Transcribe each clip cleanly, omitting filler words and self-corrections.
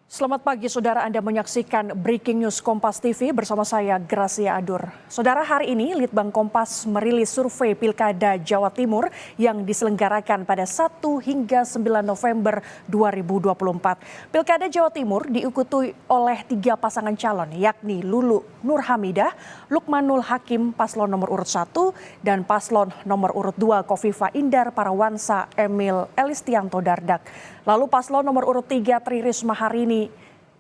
Selamat pagi, saudara. Anda menyaksikan Breaking News Kompas TV bersama saya, Gracia Adur. Saudara, hari ini Litbang Kompas merilis survei Pilkada Jawa Timur yang diselenggarakan pada 1 hingga 9 November 2024. Pilkada Jawa Timur diikuti oleh 3 pasangan calon, yakni Lulu Nur Hamidah, Lukmanul Hakim paslon nomor urut 1, dan paslon nomor urut 2 Kofifa Indar Parawansa Emil Elistianto Dardak. Lalu paslon nomor urut 3 Tri Risma Harini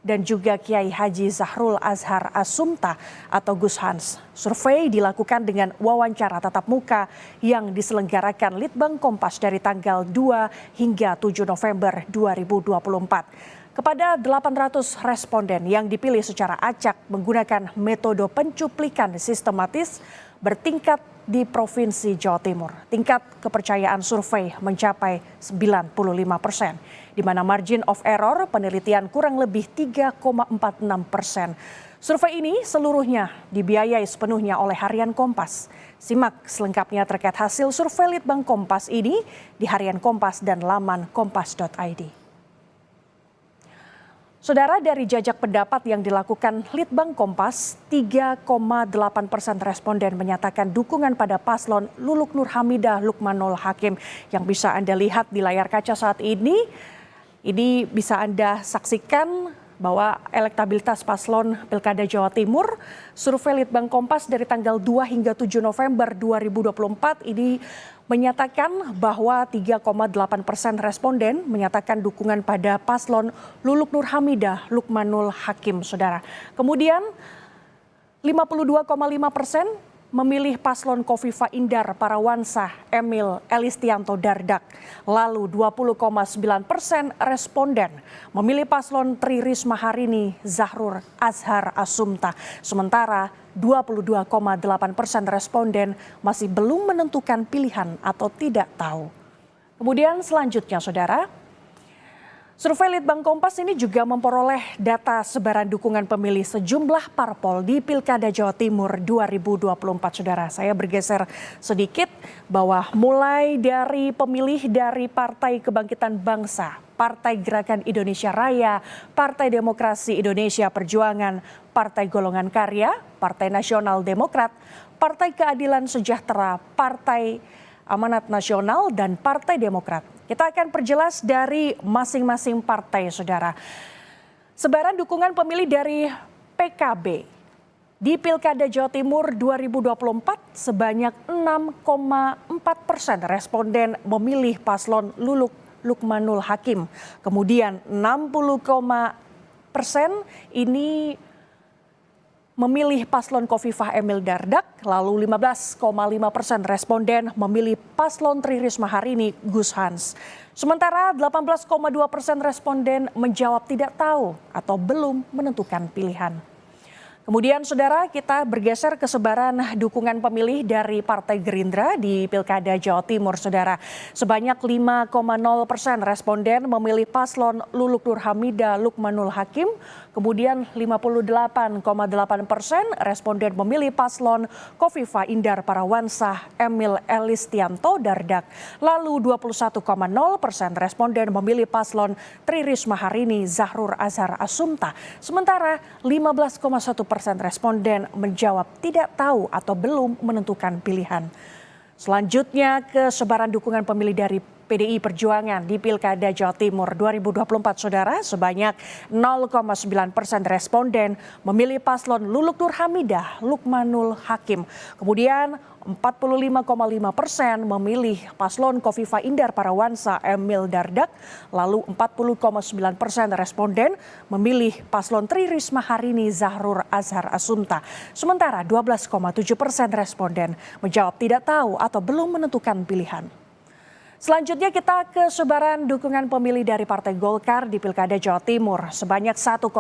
dan juga Kiai Haji Zahrul Azhar Asumta atau Gus Hans. Survei dilakukan dengan wawancara tatap muka yang diselenggarakan Litbang Kompas dari tanggal 2 hingga 7 November 2024. Kepada 800 responden yang dipilih secara acak menggunakan metode pencuplikan sistematis bertingkat di Provinsi Jawa Timur. Tingkat kepercayaan survei mencapai 95%, di mana margin of error penelitian kurang lebih 3,46%. Survei ini seluruhnya dibiayai sepenuhnya oleh Harian Kompas. Simak selengkapnya terkait hasil survei Litbang Kompas ini di Harian Kompas dan laman kompas.id. Saudara, dari jajak pendapat yang dilakukan Litbang Kompas, 3,8% responden menyatakan dukungan pada paslon Luluk Nur Hamidah Lukmanul Hakim yang bisa Anda lihat di layar kaca saat ini. Ini bisa Anda saksikan bahwa elektabilitas paslon Pilkada Jawa Timur, survei Litbang Kompas dari tanggal 2 hingga 7 November 2024 ini menyatakan bahwa 3,8% responden menyatakan dukungan pada paslon Luluk Nur Hamidah Lukmanul Hakim, saudara. Kemudian 52,5% memilih paslon Kofifa Indar Parawansa Emil Elistianto Dardak. Lalu 20,9% responden memilih paslon Tri Risma Harini Zahrul Azhar Asumta. Sementara 22,8% responden masih belum menentukan pilihan atau tidak tahu. Kemudian selanjutnya, saudara, survei Litbang Kompas ini juga memperoleh data sebaran dukungan pemilih sejumlah parpol di Pilkada Jawa Timur 2024, saudara. Saya bergeser sedikit bahwa mulai dari pemilih dari Partai Kebangkitan Bangsa, Partai Gerakan Indonesia Raya, Partai Demokrasi Indonesia Perjuangan, Partai Golongan Karya, Partai Nasional Demokrat, Partai Keadilan Sejahtera, Partai Amanat Nasional, dan Partai Demokrat. Kita akan perjelas dari masing-masing partai, saudara. Sebaran dukungan pemilih dari PKB di Pilkada Jawa Timur 2024 sebanyak 6,4% responden memilih paslon Luluk Lukmanul Hakim. Kemudian 60% ini memilih paslon Kofifah Emil Dardak, lalu 15,5% responden memilih paslon Tri Risma Harini Gus Hans. Sementara 18,2% responden menjawab tidak tahu atau belum menentukan pilihan. Kemudian, saudara, kita bergeser ke sebaran dukungan pemilih dari Partai Gerindra di Pilkada Jawa Timur, saudara. Sebanyak 5,0% responden memilih paslon Luluk Nur Hamidah Lukmanul Hakim. Kemudian 58,8% responden memilih paslon Kofifa Indar Parawansa Emil Elistianto Dardak. Lalu 21,0% responden memilih paslon Tri Risma Harini Zahrul Azhar Asumta. Sementara 15,1% responden menjawab tidak tahu atau belum menentukan pilihan. Selanjutnya ke sebaran dukungan pemilih dari PDI Perjuangan di Pilkada Jawa Timur 2024, saudara. Sebanyak 0,9% responden memilih paslon Luluk Nur Hamidah Lukmanul Hakim. Kemudian 45,5% memilih paslon Kofifa Indar Parawansa Emil Dardak. Lalu 40,9% responden memilih paslon Tri Risma Harini Zahrul Azhar Asumta. Sementara 12,7% responden menjawab tidak tahu atau belum menentukan pilihan. Selanjutnya kita ke sebaran dukungan pemilih dari Partai Golkar di Pilkada Jawa Timur. Sebanyak 1,7%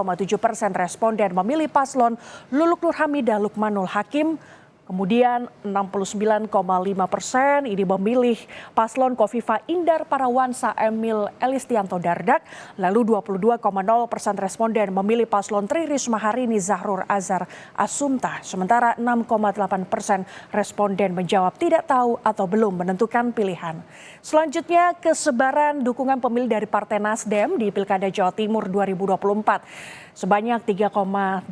responden memilih paslon Luluk Nur Hamidah Lukmanul Hakim. Kemudian 69,5% ini memilih paslon Kofifa Indar Parawansa Emil Elistianto Dardak. Lalu 22,0% responden memilih paslon Tri Risma Harini Zahrul Azhar Asumta. Sementara 6,8% responden menjawab tidak tahu atau belum menentukan pilihan. Selanjutnya kesebaran dukungan pemilih dari Partai Nasdem di Pilkada Jawa Timur 2024. Sebanyak 3,8%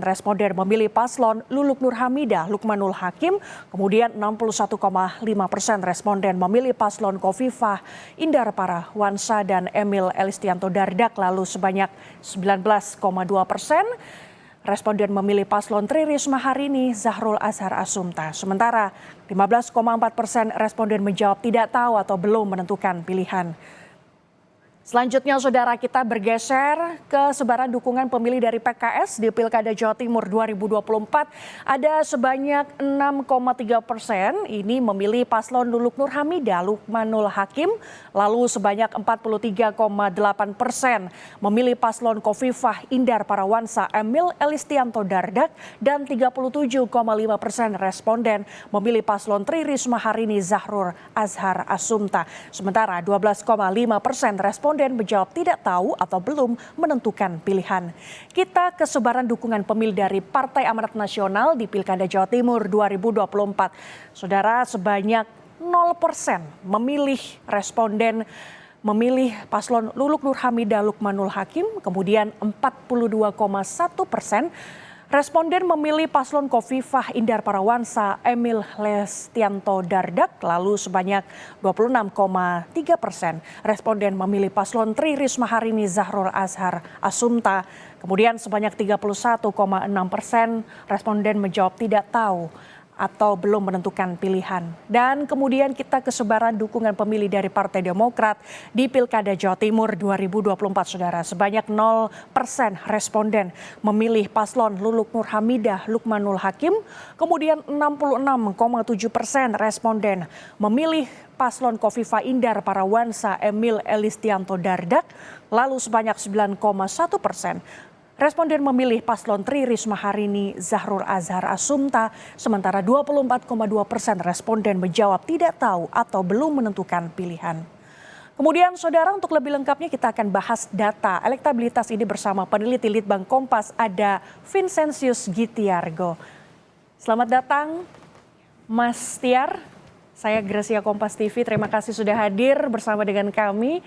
responden memilih paslon Luluk Nur Hamidah Lukmanul Hakim, kemudian 61,5% responden memilih paslon Kofifah Indar Parawansa dan Emil Elistianto Dardak, lalu sebanyak 19,2% responden memilih paslon Tri Risma Harini Zahrul Azhar Asumta. Sementara 15,4% responden menjawab tidak tahu atau belum menentukan pilihan. Selanjutnya saudara, kita bergeser ke sebaran dukungan pemilih dari PKS di Pilkada Jawa Timur 2024. Ada sebanyak 6,3% ini memilih paslon Luluk Nur Hamidah Lukmanul Hakim. Lalu sebanyak 43,8% memilih paslon Kofifah Indar Parawansa Emil Elistianto Dardak. Dan 37,5% responden memilih paslon Tri Risma Harini Zahrul Azhar Asumta. Sementara 12,5% responden menjawab tidak tahu atau belum menentukan pilihan. Kita ke sebaran dukungan pemilih dari Partai Amanat Nasional di Pilkada Jawa Timur 2024. Saudara, sebanyak 0% responden memilih paslon Luluk Nur Hamidah Lukmanul Hakim, kemudian 42,1% responden memilih paslon Kofifah Indar Parawansa Emil Elistianto Dardak, lalu sebanyak 26,3% responden memilih paslon Tri Risma Harini Zahrul Azhar Asumta, kemudian sebanyak 31,6% responden menjawab tidak tahu atau belum menentukan pilihan. Dan kemudian kita ke sebaran dukungan pemilih dari Partai Demokrat di Pilkada Jawa Timur 2024, saudara. Sebanyak 0% responden memilih paslon Luluk Nur Hamidah Lukmanul Hakim, kemudian 66,7% responden memilih paslon Kofifah Indar Parawansa Emil Elistianto Dardak, lalu sebanyak 9,1% responden memilih paslon Tri Risma Harini Zahrul Azhar Asumta, sementara 24,2% responden menjawab tidak tahu atau belum menentukan pilihan. Kemudian saudara, untuk lebih lengkapnya kita akan bahas data elektabilitas ini bersama peneliti Litbang Kompas, ada Vincentius Gitiargo. Selamat datang Mas Tiar, saya Gracia Kompas TV, terima kasih sudah hadir bersama dengan kami.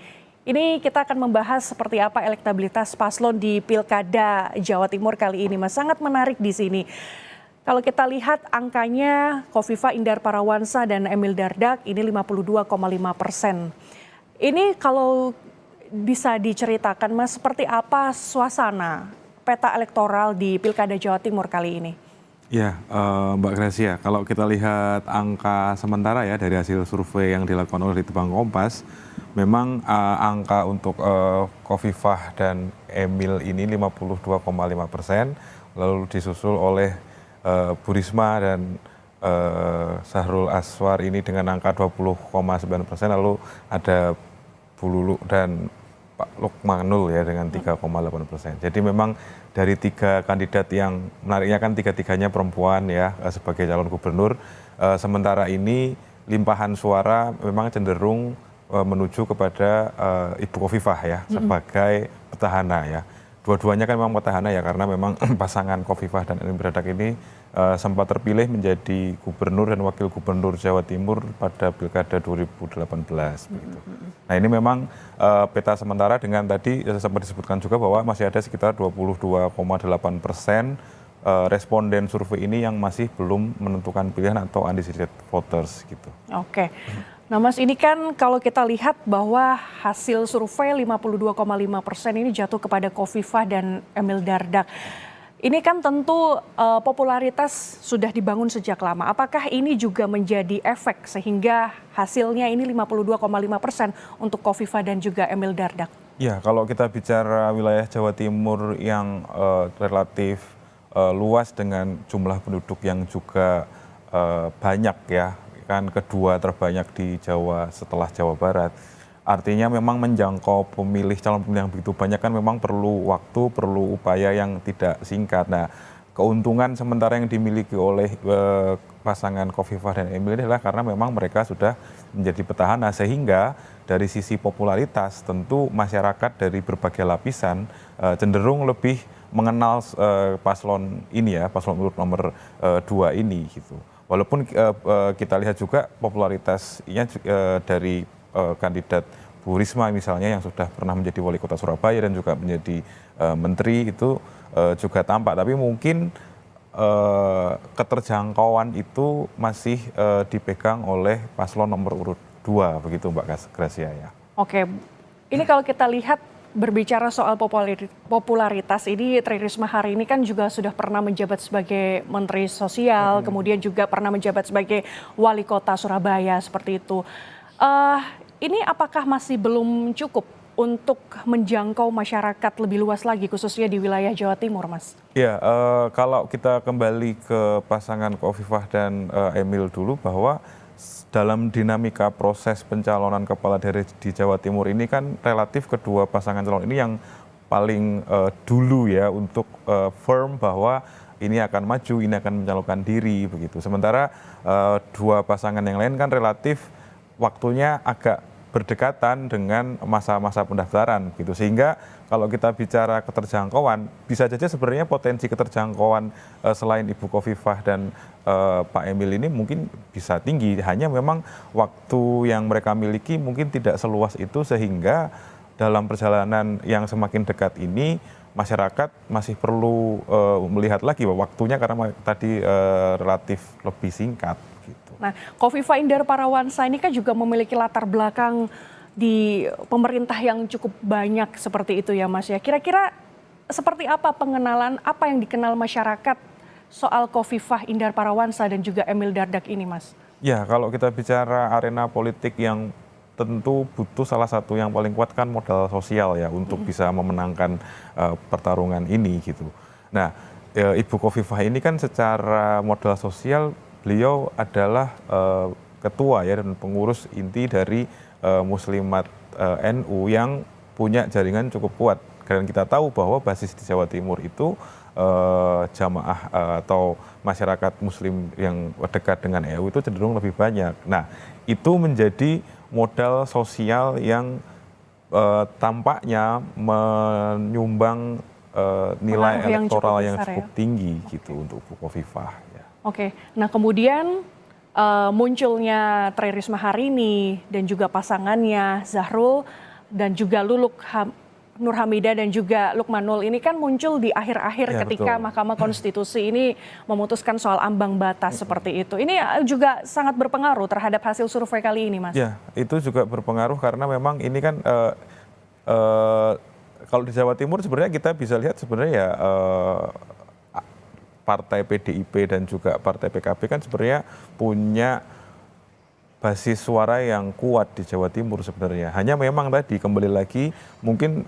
Ini kita akan membahas seperti apa elektabilitas paslon di Pilkada Jawa Timur kali ini, Mas. Sangat menarik di sini. Kalau kita lihat angkanya Kofifah Indar Parawansa dan Emil Dardak ini 52,5%. Ini kalau bisa diceritakan, Mas, seperti apa suasana peta elektoral di Pilkada Jawa Timur kali ini? Ya, Mbak Gracia, kalau kita lihat angka sementara ya dari hasil survei yang dilakukan oleh Litbang Kompas, memang angka untuk Kofifah dan Emil ini 52,5%, lalu disusul oleh Bu Risma dan Zahrul Azhar ini dengan angka 20,9%, lalu ada Bu Luluk dan Pak Lukmanul ya dengan 3,8%. Jadi memang dari tiga kandidat yang menariknya kan tiga-tiganya perempuan ya sebagai calon gubernur. Sementara ini limpahan suara memang cenderung menuju kepada Ibu Kofifah ya sebagai petahana ya. Dua-duanya kan memang petahana ya karena memang pasangan Kofifah dan Emil Dardak ini sempat terpilih menjadi gubernur dan wakil gubernur Jawa Timur pada Pilkada 2018 begitu. Nah ini memang peta sementara dengan tadi sempat disebutkan juga bahwa masih ada sekitar 22,8% responden survei ini yang masih belum menentukan pilihan atau undecided voters gitu. Oke. Nah Mas, ini kan kalau kita lihat bahwa hasil survei 52,5% ini jatuh kepada Kofifah dan Emil Dardak. Ini kan tentu popularitas sudah dibangun sejak lama. Apakah ini juga menjadi efek sehingga hasilnya ini 52,5% untuk Kofifah dan juga Emil Dardak? Ya, kalau kita bicara wilayah Jawa Timur yang relatif luas dengan jumlah penduduk yang juga banyak ya, kan kedua terbanyak di Jawa setelah Jawa Barat. Artinya memang menjangkau pemilih calon pemilih yang begitu banyak kan memang perlu waktu, perlu upaya yang tidak singkat. Nah, keuntungan sementara yang dimiliki oleh pasangan Khofifah dan Emil ini adalah karena memang mereka sudah menjadi petahana, sehingga dari sisi popularitas tentu masyarakat dari berbagai lapisan cenderung lebih mengenal paslon ini ya, paslon urut nomor 2 ini gitu. Walaupun kita lihat juga popularitasnya dari kandidat Bu Risma misalnya yang sudah pernah menjadi wali kota Surabaya dan juga menjadi menteri itu juga tampak, tapi mungkin keterjangkauan itu masih dipegang oleh paslon nomor urut 2 begitu Mbak Gracia ya. Oke, ini kalau kita lihat berbicara soal popularitas ini, Tri Risma hari ini kan juga sudah pernah menjabat sebagai Menteri Sosial, kemudian juga pernah menjabat sebagai Wali Kota Surabaya seperti itu. Ini apakah masih belum cukup untuk menjangkau masyarakat lebih luas lagi, khususnya di wilayah Jawa Timur, Mas? Ya, kalau kita kembali ke pasangan Khofifah dan Emil dulu, bahwa dalam dinamika proses pencalonan kepala daerah di Jawa Timur ini kan relatif kedua pasangan calon ini yang paling dulu ya untuk firm bahwa ini akan maju, ini akan mencalonkan diri begitu. Sementara dua pasangan yang lain kan relatif waktunya agak berdekatan dengan masa-masa pendaftaran gitu, sehingga kalau kita bicara keterjangkauan bisa saja sebenarnya potensi keterjangkauan selain Ibu Khofifah dan Pak Emil ini mungkin bisa tinggi, hanya memang waktu yang mereka miliki mungkin tidak seluas itu, sehingga dalam perjalanan yang semakin dekat ini masyarakat masih perlu melihat lagi bahwa waktunya karena tadi relatif lebih singkat. Nah, Khofifah Indar Parawansa ini kan juga memiliki latar belakang di pemerintah yang cukup banyak seperti itu ya Mas ya. Kira-kira seperti apa pengenalan, apa yang dikenal masyarakat soal Khofifah Indar Parawansa dan juga Emil Dardak ini Mas? Ya, kalau kita bicara arena politik yang tentu butuh salah satu yang paling kuat kan modal sosial ya untuk bisa memenangkan pertarungan ini gitu. Nah, Ibu Khofifah ini kan secara modal sosial beliau adalah ketua ya dan pengurus inti dari Muslimat NU yang punya jaringan cukup kuat. Dan kita tahu bahwa basis di Jawa Timur itu jamaah atau masyarakat Muslim yang dekat dengan NU itu cenderung lebih banyak. Nah, itu menjadi modal sosial yang tampaknya menyumbang nilai elektoral yang cukup tinggi gitu untuk Bu Khofifah. Oke, nah kemudian munculnya Tri Risma hari ini dan juga pasangannya Zahrul dan juga Luluk Nur Hamidah dan juga Lukmanul ini kan muncul di akhir-akhir ketika betul. Mahkamah Konstitusi ini memutuskan soal ambang batas seperti itu. Ini juga sangat berpengaruh terhadap hasil survei kali ini, Mas. Ya, itu juga berpengaruh karena memang ini kan kalau di Jawa Timur sebenarnya kita bisa lihat sebenarnya ya partai PDIP dan juga partai PKB kan sebenarnya punya basis suara yang kuat di Jawa Timur sebenarnya. Hanya memang tadi kembali lagi mungkin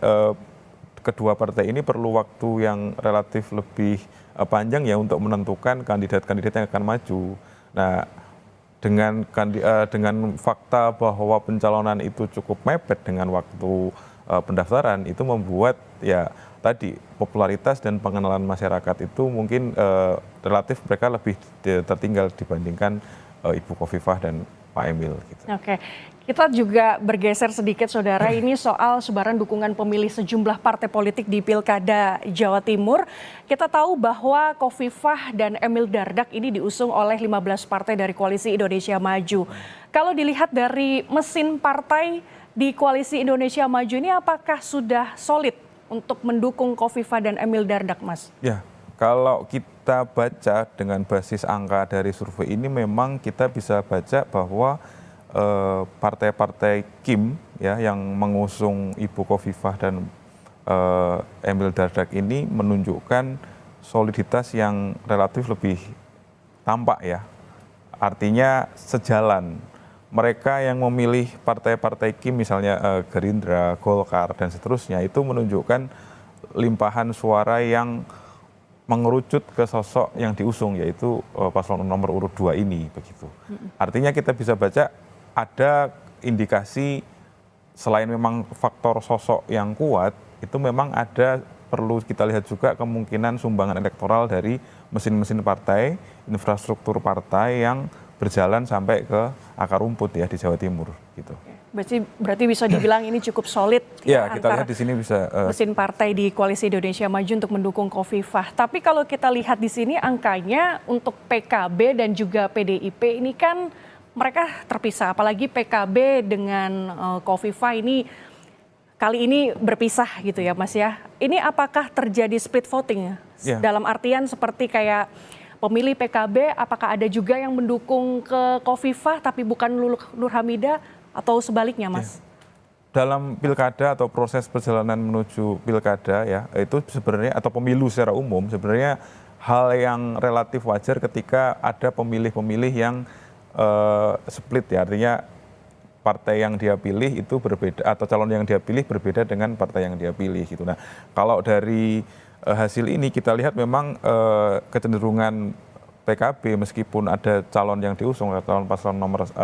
kedua partai ini perlu waktu yang relatif lebih panjang ya untuk menentukan kandidat-kandidat yang akan maju. Nah, dengan fakta bahwa pencalonan itu cukup mepet dengan waktu pendaftaran itu membuat ya tadi popularitas dan pengenalan masyarakat itu mungkin relatif mereka lebih tertinggal dibandingkan Ibu Khofifah dan Pak Emil. Gitu. Oke, kita juga bergeser sedikit saudara ini soal sebaran dukungan pemilih sejumlah partai politik di Pilkada Jawa Timur. Kita tahu bahwa Khofifah dan Emil Dardak ini diusung oleh 15 partai dari Koalisi Indonesia Maju. Kalau dilihat dari mesin partai di Koalisi Indonesia Maju ini apakah sudah solid untuk mendukung Khofifah dan Emil Dardak, Mas? Ya, kalau kita baca dengan basis angka dari survei ini memang kita bisa baca bahwa partai-partai KIM ya yang mengusung Ibu Khofifah dan Emil Dardak ini menunjukkan soliditas yang relatif lebih tampak ya. Artinya sejalan. Mereka yang memilih partai-partai KIM misalnya Gerindra, Golkar dan seterusnya itu menunjukkan limpahan suara yang mengerucut ke sosok yang diusung yaitu paslon nomor urut 2 ini begitu. Artinya kita bisa baca ada indikasi selain memang faktor sosok yang kuat itu memang ada perlu kita lihat juga kemungkinan sumbangan elektoral dari mesin-mesin partai, infrastruktur partai yang berjalan sampai ke akar rumput ya di Jawa Timur gitu. Berarti bisa dibilang ini cukup solid ya kita lihat di sini bisa mesin partai di Koalisi Indonesia Maju untuk mendukung Khofifah. Tapi kalau kita lihat di sini angkanya untuk PKB dan juga PDIP ini kan mereka terpisah, apalagi PKB dengan Khofifah ini kali ini berpisah gitu ya Mas ya. Ini apakah terjadi split voting dalam artian seperti kayak pemilih PKB apakah ada juga yang mendukung ke Khofifah tapi bukan Nur Hamidah atau sebaliknya Mas? Dalam pilkada atau proses perjalanan menuju pilkada ya itu sebenarnya atau pemilu secara umum sebenarnya hal yang relatif wajar ketika ada pemilih-pemilih yang split ya, artinya partai yang dia pilih itu berbeda atau calon yang dia pilih berbeda dengan partai yang dia pilih gitu. Nah, kalau dari hasil ini kita lihat memang kecenderungan PKB meskipun ada calon yang diusung calon paslon nomor 1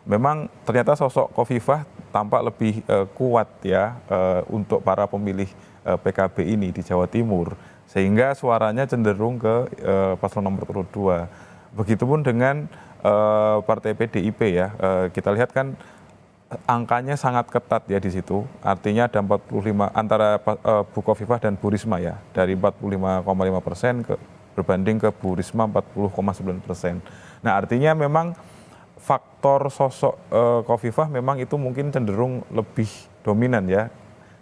memang ternyata sosok Khofifah tampak lebih kuat ya untuk para pemilih PKB ini di Jawa Timur sehingga suaranya cenderung ke paslon nomor 2. Begitupun dengan partai PDIP ya, kita lihat kan angkanya sangat ketat ya di situ. Artinya ada 45 antara Bu Khofifah dan Bu Risma ya, dari 45,5% berbanding ke Bu Risma 40,9%. Nah artinya memang faktor sosok Khofifah memang itu mungkin cenderung lebih dominan ya.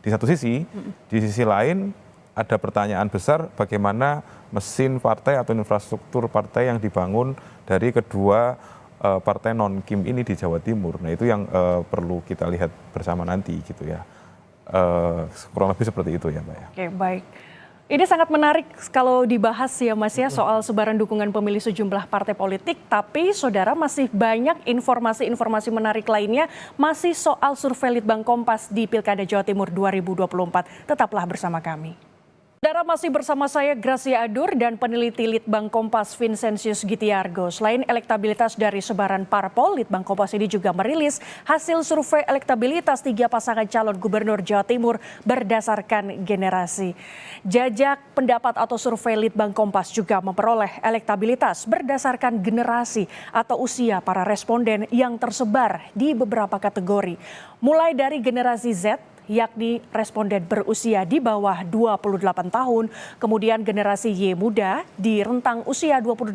Di satu sisi, di sisi lain ada pertanyaan besar bagaimana mesin partai atau infrastruktur partai yang dibangun dari kedua partai non-Kim ini di Jawa Timur. Nah itu yang perlu kita lihat bersama nanti gitu ya. Kurang lebih seperti itu ya Mbak ya. Oke baik. Ini sangat menarik kalau dibahas ya Mas ya soal sebaran dukungan pemilih sejumlah partai politik. Tapi saudara masih banyak informasi-informasi menarik lainnya masih soal survei Litbang Kompas di Pilkada Jawa Timur 2024. Tetaplah bersama kami. Saudara masih bersama saya Gracia Adur dan peneliti Litbang Kompas Vincentius Gitiargo. Selain elektabilitas dari sebaran parpol, Litbang Kompas ini juga merilis hasil survei elektabilitas 3 pasangan calon gubernur Jawa Timur berdasarkan generasi. Jajak pendapat atau survei Litbang Kompas juga memperoleh elektabilitas berdasarkan generasi atau usia para responden yang tersebar di beberapa kategori. Mulai dari generasi Z, yakni responden berusia di bawah 28 tahun, kemudian generasi Y muda di rentang usia 28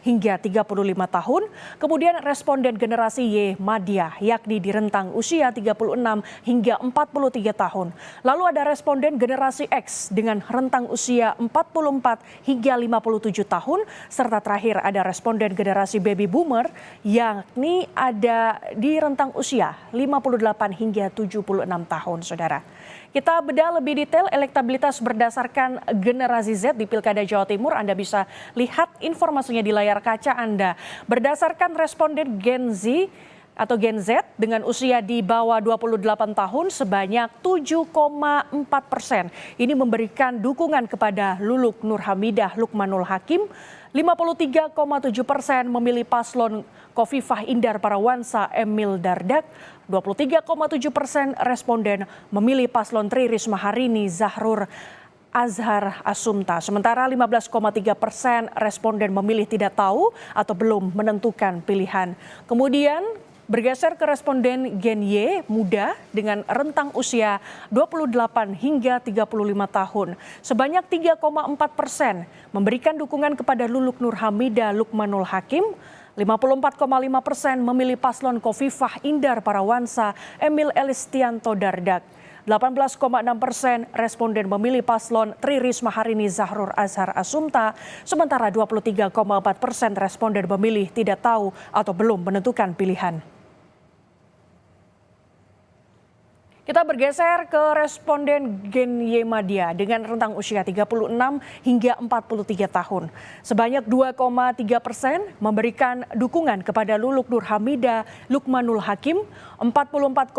hingga 35 tahun, kemudian responden generasi Y madya yakni di rentang usia 36 hingga 43 tahun. Lalu ada responden generasi X dengan rentang usia 44 hingga 57 tahun, serta terakhir ada responden generasi baby boomer yakni ada di rentang usia 58 hingga 76 tahun. Saudara, kita bedah lebih detail elektabilitas berdasarkan generasi Z di Pilkada Jawa Timur. Anda bisa lihat informasinya di layar kaca Anda. Berdasarkan responden Gen Z atau Gen Z dengan usia di bawah 28 tahun sebanyak 7,4%. Ini memberikan dukungan kepada Luluk Nur Hamidah Lukmanul Hakim. 53,7% memilih paslon Khofifah Indar Parawansa Emil Dardak. 23,7% responden memilih paslon Tri Risma Harini Zahur Azhar Asumta. Sementara 15,3% responden memilih tidak tahu atau belum menentukan pilihan. Kemudian bergeser ke responden Gen Y muda dengan rentang usia 28 hingga 35 tahun. Sebanyak 3,4% memberikan dukungan kepada Luluk Nur Hamidah Lukmanul Hakim. 54,5% memilih paslon Khofifah Indar Parawansa Emil Elistianto Dardak. 18,6% responden memilih paslon Tri Risma Harini Zahur Azhar Asumta. Sementara 23,4% responden memilih tidak tahu atau belum menentukan pilihan. Kita bergeser ke responden Gen Y madya dengan rentang usia 36 hingga 43 tahun. Sebanyak 2,3% memberikan dukungan kepada Luluk Nur Hamidah Lukmanul Hakim. 44,4%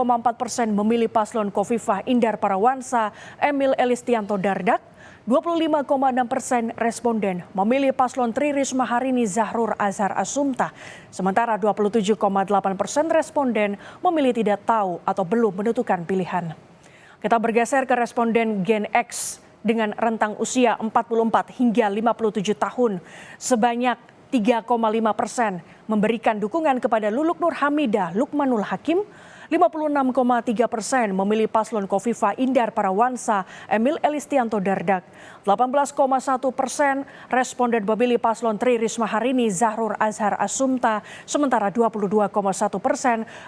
memilih paslon Khofifah Indar Parawansa Emil Elistianto Dardak. 25,6% responden memilih paslon Tri Risma Harini Zahur Azhar Asumta. Sementara 27,8% responden memilih tidak tahu atau belum menentukan pilihan. Kita bergeser ke responden Gen X dengan rentang usia 44 hingga 57 tahun. Sebanyak 3,5% memberikan dukungan kepada Luluk Nur Hamidah Lukmanul Hakim, 56,3% memilih paslon Kofifa Indar Parawansa Emil Elistianto Dardak, 18,1% responden memilih paslon Tri Risma Harini Zahrul Azhar Asumta, sementara 22,1%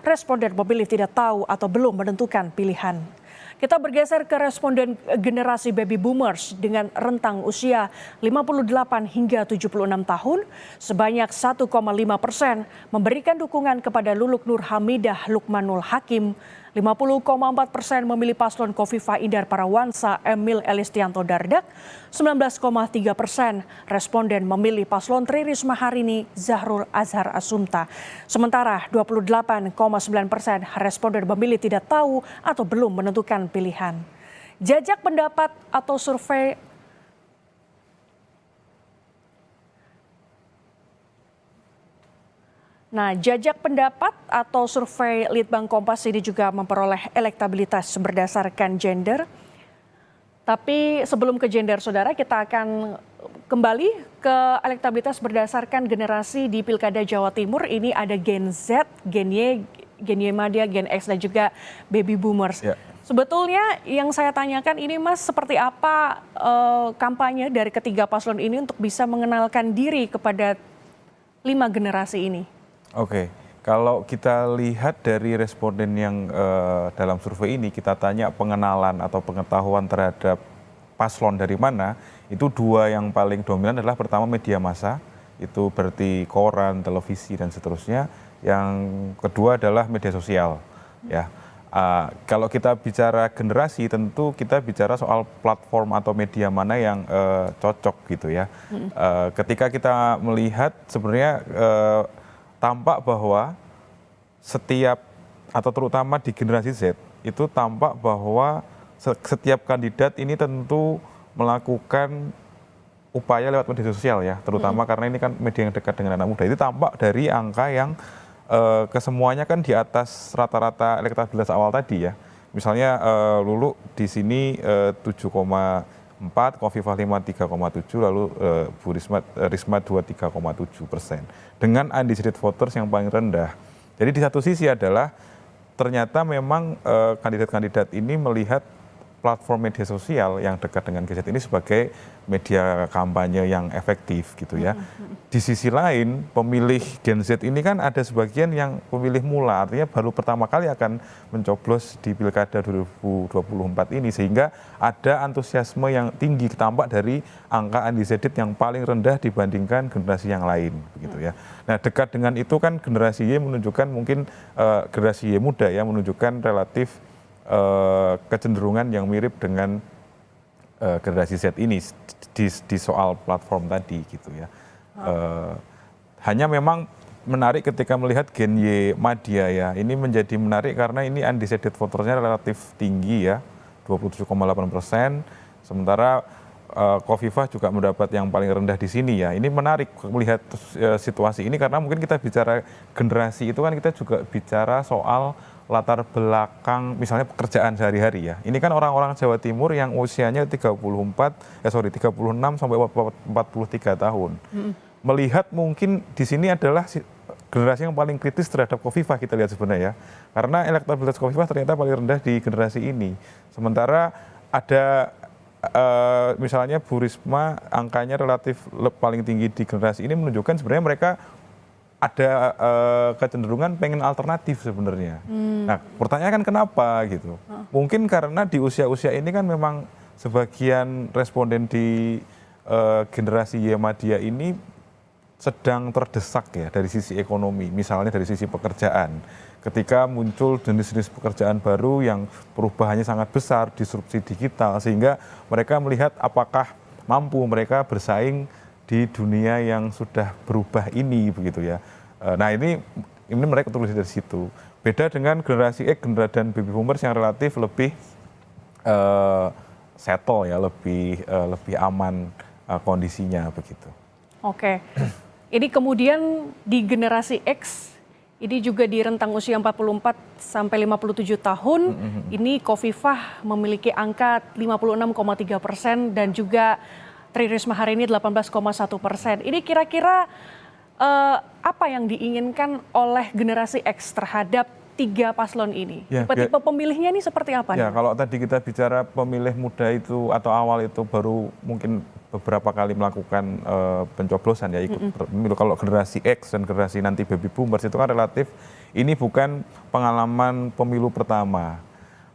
responden memilih tidak tahu atau belum menentukan pilihan. Kita bergeser ke responden generasi baby boomers dengan rentang usia 58 hingga 76 tahun. Sebanyak 1,5% memberikan dukungan kepada Luluk Nur Hamidah Lukmanul Hakim. 50,4% memilih paslon Kofifa Indar Parawansa Emil Elistianto Dardak. 19,3% responden memilih paslon Tri Risma Harini Zahrul Azhar Asumta. Sementara 28,9% responden memilih tidak tahu atau belum menentukan pilihan. Jajak pendapat atau survei jajak pendapat atau survei Litbang Kompas ini juga memperoleh elektabilitas berdasarkan gender. Tapi sebelum ke gender, saudara, kita akan kembali ke elektabilitas berdasarkan generasi di Pilkada Jawa Timur. Ini ada Gen Z, Gen Y, Gen Y Madya, Gen X, dan juga Baby Boomers. Ya. Sebetulnya yang saya tanyakan ini, Mas, seperti apa kampanye dari ketiga paslon ini untuk bisa mengenalkan diri kepada 5 generasi ini? Oke, kalau kita lihat dari responden yang dalam survei ini, kita tanya pengenalan atau pengetahuan terhadap paslon dari mana, itu 2 yang paling dominan adalah pertama media massa, itu berarti koran, televisi, dan seterusnya. Yang kedua adalah media sosial. Ya, kalau kita bicara generasi, tentu kita bicara soal platform atau media mana yang cocok gitu ya. Ketika kita melihat sebenarnya tampak bahwa setiap atau terutama di generasi Z itu tampak bahwa setiap kandidat ini tentu melakukan upaya lewat media sosial ya, terutama karena ini kan media yang dekat dengan anak muda. Itu tampak dari angka yang kesemuanya kan di atas rata-rata elektabilitas awal tadi ya. Misalnya Lulu di sini 7,4, Kofifa 3,7, lalu Bu Risma 23,7%. Dengan undecided voters yang paling rendah. Jadi di satu sisi adalah ternyata memang kandidat-kandidat ini melihat platform media sosial yang dekat dengan Gen Z ini sebagai media kampanye yang efektif gitu ya. Di sisi lain pemilih Gen Z ini kan ada sebagian yang pemilih mula, artinya baru pertama kali akan mencoblos di Pilkada 2024 ini, sehingga ada antusiasme yang tinggi tampak dari angka undecided yang paling rendah dibandingkan generasi yang lain begitu ya. Nah, dekat dengan itu kan generasi Y menunjukkan mungkin generasi Y muda ya menunjukkan relatif kecenderungan yang mirip dengan generasi Z ini di soal platform tadi gitu ya. Hanya memang menarik ketika melihat Gen Y Madya ya, ini menjadi menarik karena ini undecided votersnya relatif tinggi ya, 27,8%, sementara Kofifa juga mendapat yang paling rendah di sini ya. Ini menarik melihat situasi ini karena mungkin kita bicara generasi itu kan kita juga bicara soal latar belakang misalnya pekerjaan sehari-hari ya. Ini kan orang-orang Jawa Timur yang usianya 36 sampai 43 tahun. Melihat mungkin di sini adalah generasi yang paling kritis terhadap Kofifa kita lihat sebenarnya ya. Karena elektabilitas Kofifa ternyata paling rendah di generasi ini. Sementara ada misalnya Bu Risma angkanya relatif paling tinggi di generasi ini menunjukkan sebenarnya mereka ada kecenderungan pengen alternatif sebenarnya. Nah, pertanyaan kan kenapa gitu? Mungkin karena di usia-usia ini kan memang sebagian responden di generasi Y Madya ini sedang terdesak ya dari sisi ekonomi, misalnya dari sisi pekerjaan. Ketika muncul jenis-jenis pekerjaan baru yang perubahannya sangat besar, disrupsi digital, sehingga mereka melihat apakah mampu mereka bersaing di dunia yang sudah berubah ini begitu ya. Nah ini mereka tulis dari situ. Beda dengan generasi X dan baby boomers yang relatif lebih settle ya, lebih aman kondisinya begitu. Oke. Ini kemudian di generasi X Ini juga di rentang usia 44 sampai 57 tahun, ini Khofifah memiliki angka 56,3% dan juga Tri Risma hari ini 18,1%. Ini kira-kira apa yang diinginkan oleh generasi X terhadap tiga paslon ini? Ya, Tipe-tipe pemilihnya ini seperti apa ya, nih? kalau tadi kita bicara pemilih muda itu atau awal itu baru mungkin beberapa kali melakukan pencoblosan ya ikut pemilu. Kalau generasi X dan generasi nanti baby boomers itu kan relatif ini bukan pengalaman pemilu pertama.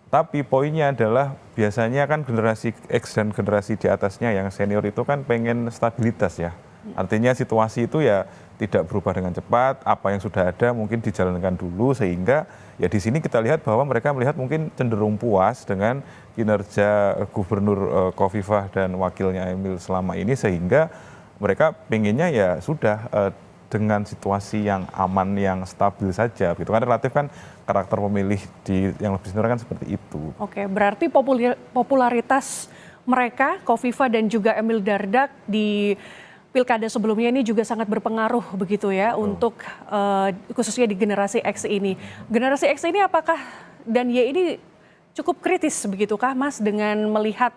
Tapi poinnya adalah biasanya kan generasi X dan generasi di atasnya yang senior itu kan pengen stabilitas ya. Artinya situasi itu ya tidak berubah dengan cepat, apa yang sudah ada mungkin dijalankan dulu sehingga ya di sini kita lihat bahwa mereka melihat mungkin cenderung puas dengan kinerja Gubernur Khofifah dan wakilnya Emil selama ini sehingga mereka pengennya ya sudah dengan situasi yang aman, yang stabil saja. Gitu kan relatif kan karakter pemilih yang lebih senior kan seperti itu. Oke, berarti popularitas mereka, Khofifah dan juga Emil Dardak di pilkada sebelumnya ini juga sangat berpengaruh begitu ya untuk khususnya di generasi X ini. Generasi X ini apakah dan Y ini cukup kritis begitukah Mas dengan melihat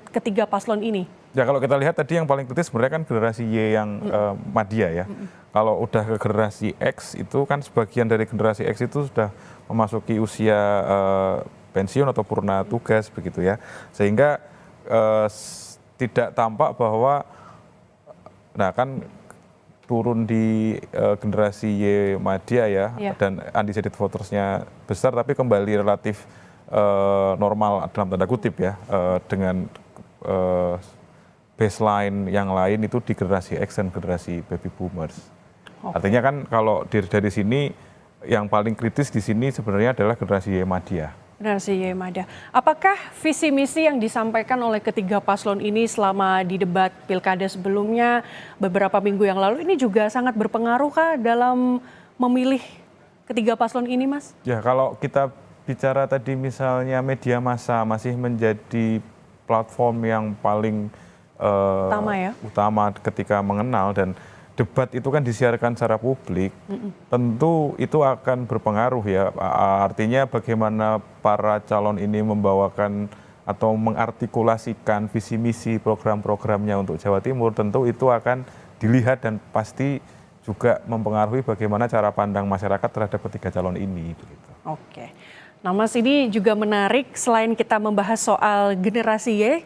ketiga paslon ini? Ya kalau kita lihat tadi yang paling kritis sebenarnya kan generasi Y yang Madya ya. Kalau udah ke generasi X itu kan sebagian dari generasi X itu sudah memasuki usia pensiun atau purna tugas begitu ya. Sehingga tidak tampak bahwa nah kan turun di generasi Y Madya ya dan undecided votersnya besar tapi kembali relatif normal dalam tanda kutip ya dengan baseline yang lain itu di generasi X dan generasi baby boomers. Artinya kan kalau dari sini yang paling kritis di sini sebenarnya adalah generasi Y Madya. Generasi Y Madya. Apakah visi misi yang disampaikan oleh ketiga paslon ini selama di debat pilkada sebelumnya beberapa minggu yang lalu ini juga sangat berpengaruh kah dalam memilih ketiga paslon ini, Mas? Ya kalau kita bicara tadi misalnya media massa masih menjadi platform yang paling utama ketika mengenal dan debat itu kan disiarkan secara publik, tentu itu akan berpengaruh ya. Artinya bagaimana para calon ini membawakan atau mengartikulasikan visi misi program-programnya untuk Jawa Timur, tentu itu akan dilihat dan pasti juga mempengaruhi bagaimana cara pandang masyarakat terhadap ketiga calon ini. Begitu. Oke, nah Mas ini juga menarik selain kita membahas soal generasi Y,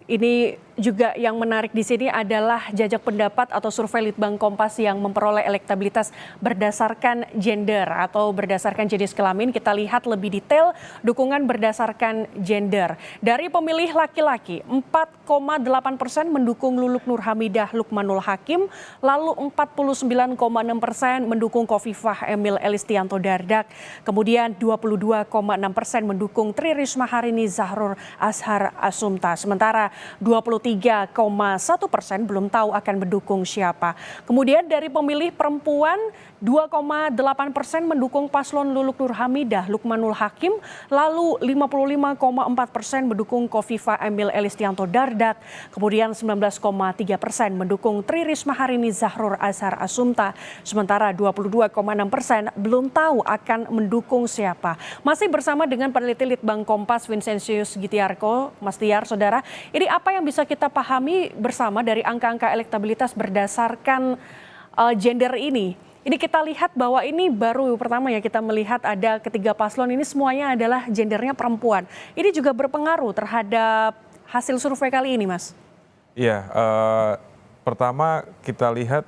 ini juga yang menarik di sini adalah jajak pendapat atau survei Litbang Kompas yang memperoleh elektabilitas berdasarkan gender atau berdasarkan jenis kelamin. Kita lihat lebih detail dukungan berdasarkan gender. Dari pemilih laki-laki, 4,8% mendukung Luluk Nur Hamidah Lukmanul Hakim, lalu 49,6% mendukung Khofifah Emil Elistianto Dardak, kemudian 22,6% mendukung Tri Risma Harini Zahrur Azhar Asumta, sementara 23,1% belum tahu akan mendukung siapa. Kemudian dari pemilih perempuan 2,8% mendukung paslon Luluk Nur Hamidah Lukmanul Hakim, lalu 55,4% mendukung Khofifah Emil Elistianto Dardak, kemudian 19,3% mendukung Tri Risma Harini Zahrur Azhar Asumta, sementara 22,6% belum tahu akan mendukung siapa. Masih bersama dengan peneliti Litbang Kompas Vincentius Gitiarko, Mas Tiar, saudara, ini apa yang bisa kita pahami bersama dari angka-angka elektabilitas berdasarkan gender ini? Ini kita lihat bahwa ini baru pertama ya kita melihat ada ketiga paslon ini semuanya adalah gendernya perempuan. Ini juga berpengaruh terhadap hasil survei kali ini, Mas? Iya, pertama kita lihat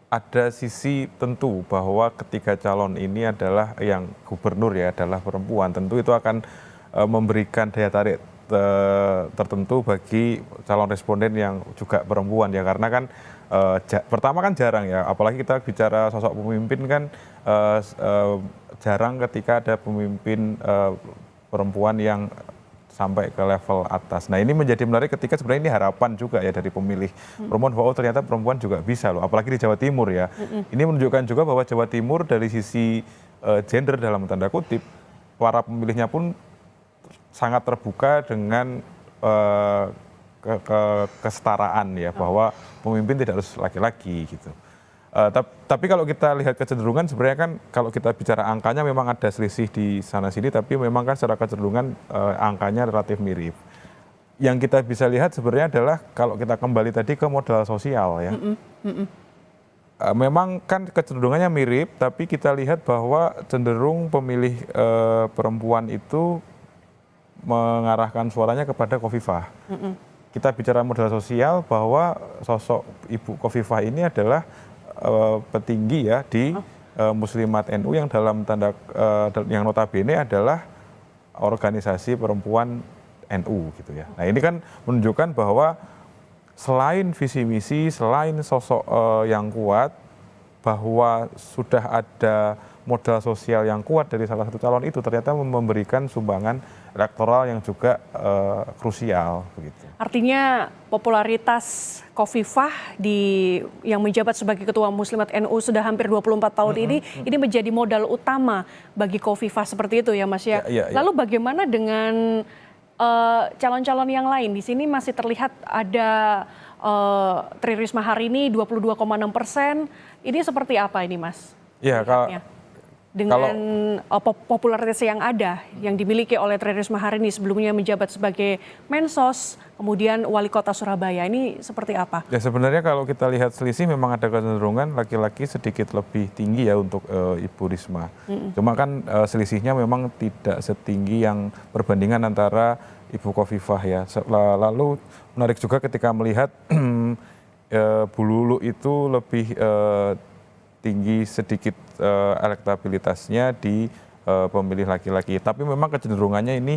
ada sisi tentu bahwa ketiga calon ini adalah yang gubernur ya adalah perempuan. Tentu itu akan memberikan daya tarik tertentu bagi calon responden yang juga perempuan ya karena kan pertama kan jarang ya apalagi kita bicara sosok pemimpin kan jarang ketika ada pemimpin perempuan yang sampai ke level atas. Nah ini menjadi menarik ketika sebenarnya ini harapan juga ya dari pemilih perempuan bahwa ternyata perempuan juga bisa loh apalagi di Jawa Timur ya. Ini menunjukkan juga bahwa Jawa Timur dari sisi gender dalam tanda kutip para pemilihnya pun sangat terbuka dengan kesetaraan ya bahwa pemimpin tidak harus laki-laki gitu. Tapi kalau kita lihat kecenderungan sebenarnya kan kalau kita bicara angkanya memang ada selisih di sana sini, tapi memang kan secara kecenderungan angkanya relatif mirip. Yang kita bisa lihat sebenarnya adalah kalau kita kembali tadi ke modal sosial ya. Memang kan kecenderungannya mirip, tapi kita lihat bahwa cenderung pemilih perempuan itu mengarahkan suaranya kepada Khofifah. Kita bicara modal sosial bahwa sosok Ibu Khofifah ini adalah petinggi ya di Muslimat NU yang dalam yang notabene adalah organisasi perempuan NU gitu ya. Nah ini kan menunjukkan bahwa selain visi misi, selain sosok yang kuat, bahwa sudah ada modal sosial yang kuat dari salah satu calon itu ternyata memberikan sumbangan elektoral yang juga krusial begitu. Artinya popularitas Khofifah yang menjabat sebagai Ketua Muslimat NU sudah hampir 24 tahun ini menjadi modal utama bagi Khofifah seperti itu ya Mas ya. Lalu bagaimana dengan calon-calon yang lain? Di sini masih terlihat ada Tri Risma hari ini 22,6%. Ini seperti apa ini Mas? Ya kalau dengan popularitas yang ada yang dimiliki oleh Tri Risma hari ini sebelumnya menjabat sebagai Mensos, kemudian Wali Kota Surabaya, ini seperti apa? Ya sebenarnya kalau kita lihat selisih memang ada kecenderungan laki-laki sedikit lebih tinggi ya untuk Ibu Risma. Cuma kan selisihnya memang tidak setinggi yang perbandingan antara Ibu Khofifah ya. Lalu menarik juga ketika melihat Bu Lulu itu lebih tinggi sedikit elektabilitasnya di pemilih laki-laki. Tapi memang kecenderungannya ini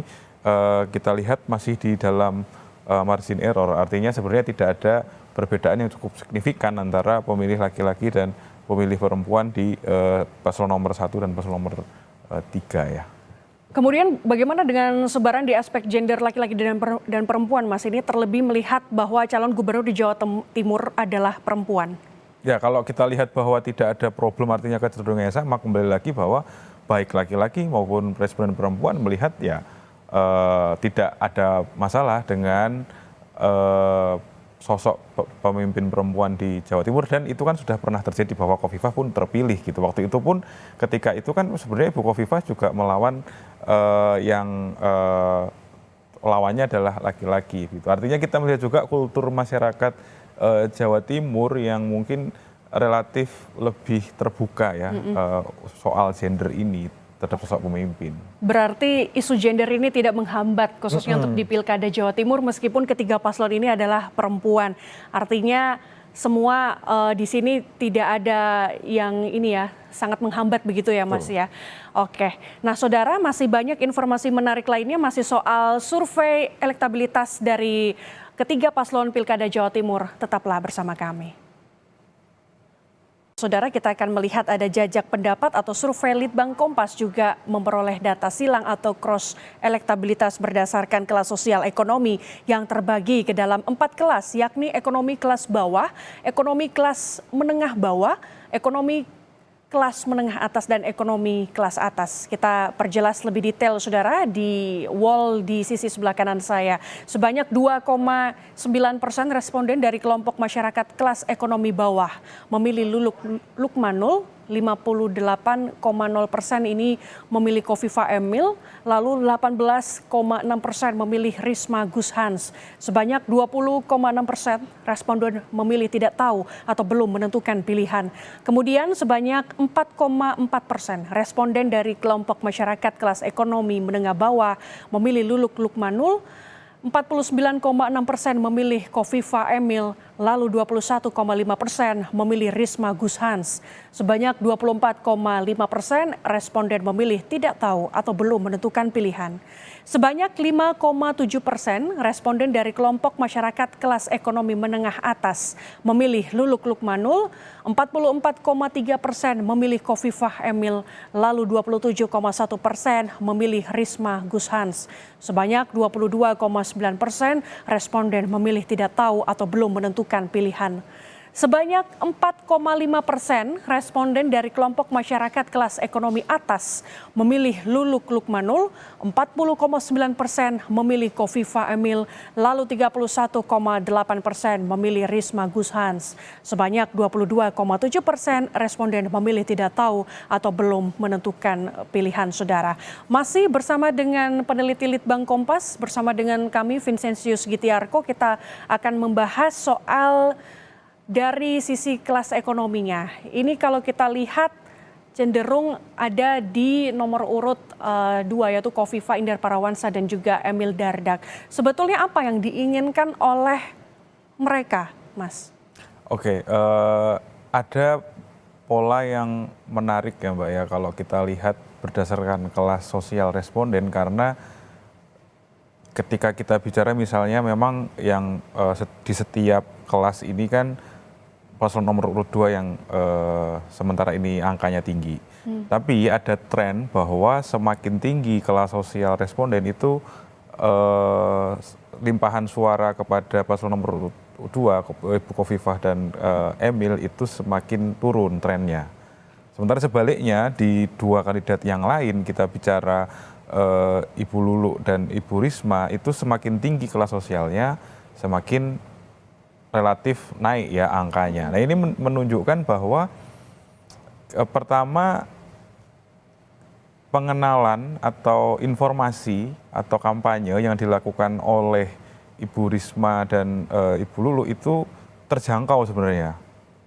kita lihat masih di dalam margin error. Artinya sebenarnya tidak ada perbedaan yang cukup signifikan antara pemilih laki-laki dan pemilih perempuan di paslon nomor 1 dan paslon nomor 3 ya. Kemudian bagaimana dengan sebaran di aspek gender laki-laki dan perempuan Mas? Ini terlebih melihat bahwa calon gubernur di Jawa Timur adalah perempuan. Ya kalau kita lihat bahwa tidak ada problem artinya kecenderungannya sama, kembali lagi bahwa baik laki-laki maupun presiden perempuan melihat ya tidak ada masalah dengan sosok pemimpin perempuan di Jawa Timur, dan itu kan sudah pernah terjadi bahwa Khofifah pun terpilih gitu. Waktu itu pun ketika itu kan sebenarnya Ibu Khofifah juga melawan yang lawannya adalah laki-laki gitu. Artinya kita melihat juga kultur masyarakat Jawa Timur yang mungkin relatif lebih terbuka ya soal gender ini terhadap sosok pemimpin. Berarti isu gender ini tidak menghambat khususnya untuk di Pilkada Jawa Timur meskipun ketiga paslon ini adalah perempuan. Artinya semua di sini tidak ada yang ini ya sangat menghambat begitu ya Mas ya. Oke. Nah Saudara, masih banyak informasi menarik lainnya masih soal survei elektabilitas dari ketiga paslon Pilkada Jawa Timur. Tetaplah bersama kami. Saudara, kita akan melihat ada jajak pendapat atau survei Litbang Kompas juga memperoleh data silang atau cross elektabilitas berdasarkan kelas sosial ekonomi yang terbagi ke dalam 4 kelas, yakni ekonomi kelas bawah, ekonomi kelas menengah bawah, ekonomi kelas menengah atas dan ekonomi kelas atas. Kita perjelas lebih detail Saudara di wall di sisi sebelah kanan saya. Sebanyak 2,9% responden dari kelompok masyarakat kelas ekonomi bawah memilih Lukmanul, 58,0% ini memilih Khofifah Emil, lalu 18,6% memilih Risma Gushans. Sebanyak 20,6% responden memilih tidak tahu atau belum menentukan pilihan. Kemudian sebanyak 4,4% responden dari kelompok masyarakat kelas ekonomi menengah bawah memilih Lukmanul, 49,6% memilih Khofifah Emil, lalu 21,5% memilih Risma Gushans. Sebanyak 24,5% responden memilih tidak tahu atau belum menentukan pilihan. Sebanyak 5,7% responden dari kelompok masyarakat kelas ekonomi menengah atas memilih Lukmanul, 44,3% memilih Khofifah Emil, lalu 27,1% memilih Risma Gushans. Sebanyak 22,9% responden memilih tidak tahu atau belum menentukan pilihan. Sebanyak 4,5% responden dari kelompok masyarakat kelas ekonomi atas memilih Luluk Lukmanul, 40,9% memilih Kofifa Emil, lalu 31,8% memilih Risma Gus Hans. Sebanyak 22,7% responden memilih tidak tahu atau belum menentukan pilihan saudara. Masih bersama dengan peneliti Litbang Kompas, bersama dengan kami Vincentius Gitiarko, kita akan membahas soal dari sisi kelas ekonominya. Ini kalau kita lihat cenderung ada di nomor urut 2 yaitu Kofifa Indar Parawansa dan juga Emil Dardak. Sebetulnya apa yang diinginkan oleh mereka, Mas? Oke, ada pola yang menarik ya Mbak ya kalau kita lihat berdasarkan kelas sosial responden, karena ketika kita bicara misalnya memang yang di setiap kelas ini kan paslon nomor urut 2 yang sementara ini angkanya tinggi. Tapi ada tren bahwa semakin tinggi kelas sosial responden itu limpahan suara kepada paslon nomor urut 2, Ibu Kofifah dan Emil itu semakin turun trennya. Sementara sebaliknya di dua kandidat yang lain kita bicara Ibu Luluk dan Ibu Risma itu semakin tinggi kelas sosialnya, semakin relatif naik ya angkanya. Nah ini menunjukkan bahwa pertama pengenalan atau informasi atau kampanye yang dilakukan oleh Ibu Risma dan Ibu Luluk itu terjangkau sebenarnya.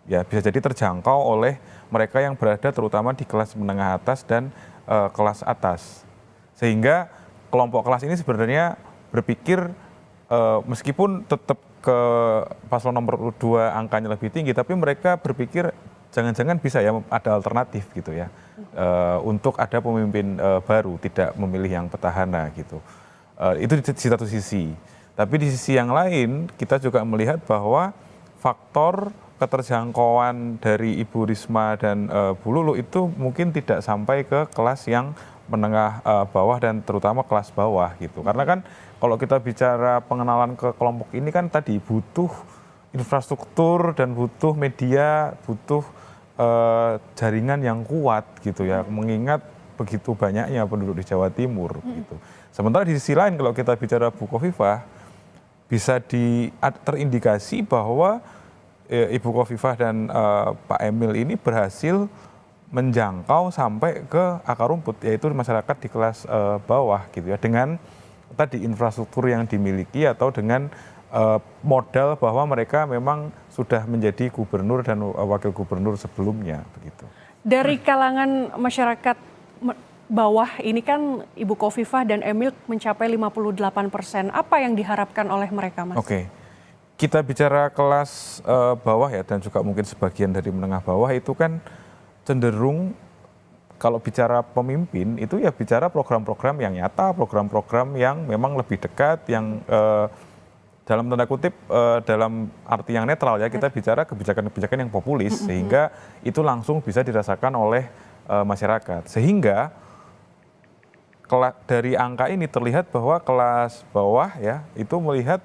Ya bisa jadi terjangkau oleh mereka yang berada terutama di kelas menengah atas dan kelas atas. Sehingga kelompok kelas ini sebenarnya berpikir meskipun tetap ke paslon nomor 2 angkanya lebih tinggi, tapi mereka berpikir jangan-jangan bisa ya ada alternatif gitu ya, untuk ada pemimpin baru, tidak memilih yang petahana gitu. Itu di satu sisi. Tapi di sisi yang lain kita juga melihat bahwa faktor keterjangkauan dari Ibu Risma dan Bu Luluk itu mungkin tidak sampai ke kelas yang menengah bawah dan terutama kelas bawah gitu. Karena kan kalau kita bicara pengenalan ke kelompok ini kan tadi butuh infrastruktur dan butuh media, butuh jaringan yang kuat gitu ya, mengingat begitu banyaknya penduduk di Jawa Timur gitu. Sementara di sisi lain kalau kita bicara Bu Kofifah, bisa terindikasi bahwa Ibu Kofifah dan Pak Emil ini berhasil menjangkau sampai ke akar rumput, yaitu masyarakat di kelas bawah gitu ya, dengan tadi infrastruktur yang dimiliki atau dengan modal bahwa mereka memang sudah menjadi gubernur dan wakil gubernur sebelumnya begitu. Dari kalangan masyarakat bawah ini kan Ibu Kofifah dan Emil mencapai 58%. Apa yang diharapkan oleh mereka, Mas? Oke. Kita bicara kelas bawah ya, dan juga mungkin sebagian dari menengah bawah itu kan cenderung kalau bicara pemimpin itu ya bicara program-program yang nyata, program-program yang memang lebih dekat, yang dalam tanda kutip dalam arti yang netral ya, kita bicara kebijakan-kebijakan yang populis, sehingga itu langsung bisa dirasakan oleh masyarakat. Sehingga dari angka ini terlihat bahwa kelas bawah ya itu melihat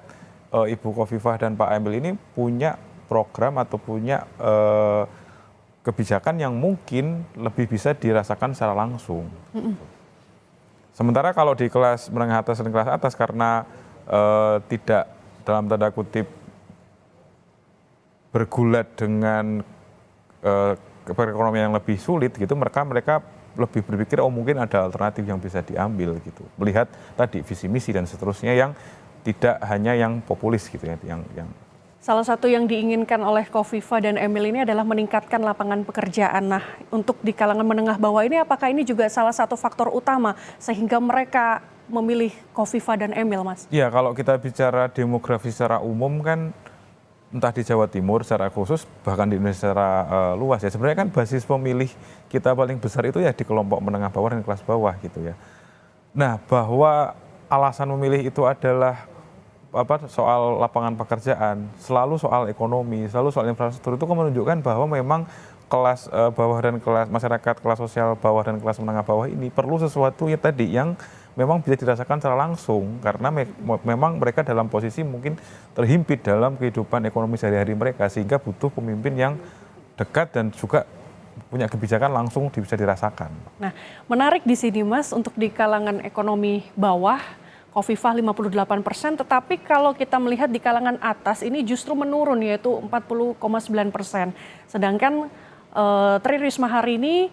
Ibu Kofifah dan Pak Emil ini punya program atau punya kebijakan yang mungkin lebih bisa dirasakan secara langsung. Sementara kalau di kelas menengah atas dan kelas atas karena tidak dalam tanda kutip bergulat dengan perekonomian yang lebih sulit gitu, mereka lebih berpikir oh mungkin ada alternatif yang bisa diambil gitu. Melihat tadi visi misi dan seterusnya yang tidak hanya yang populis gitu ya, yang Salah satu yang diinginkan oleh Kofifa dan Emil ini adalah meningkatkan lapangan pekerjaan. Nah, untuk di kalangan menengah bawah ini apakah ini juga salah satu faktor utama sehingga mereka memilih Kofifa dan Emil, Mas? Ya, kalau kita bicara demografi secara umum kan entah di Jawa Timur secara khusus bahkan di Indonesia secara luas ya, sebenarnya kan basis pemilih kita paling besar itu ya di kelompok menengah bawah dan kelas bawah gitu ya. Nah, bahwa alasan memilih itu adalah soal lapangan pekerjaan, selalu soal ekonomi, selalu soal infrastruktur, itu kan menunjukkan bahwa memang kelas bawah dan kelas masyarakat, kelas sosial bawah dan kelas menengah bawah ini perlu sesuatu ya tadi yang memang bisa dirasakan secara langsung karena memang mereka dalam posisi mungkin terhimpit dalam kehidupan ekonomi sehari-hari mereka sehingga butuh pemimpin yang dekat dan juga punya kebijakan langsung bisa dirasakan. Nah, menarik di sini Mas untuk di kalangan ekonomi bawah Khofifah 58%, tetapi kalau kita melihat di kalangan atas ini justru menurun yaitu 40,9%. Sedangkan Tri Risma hari ini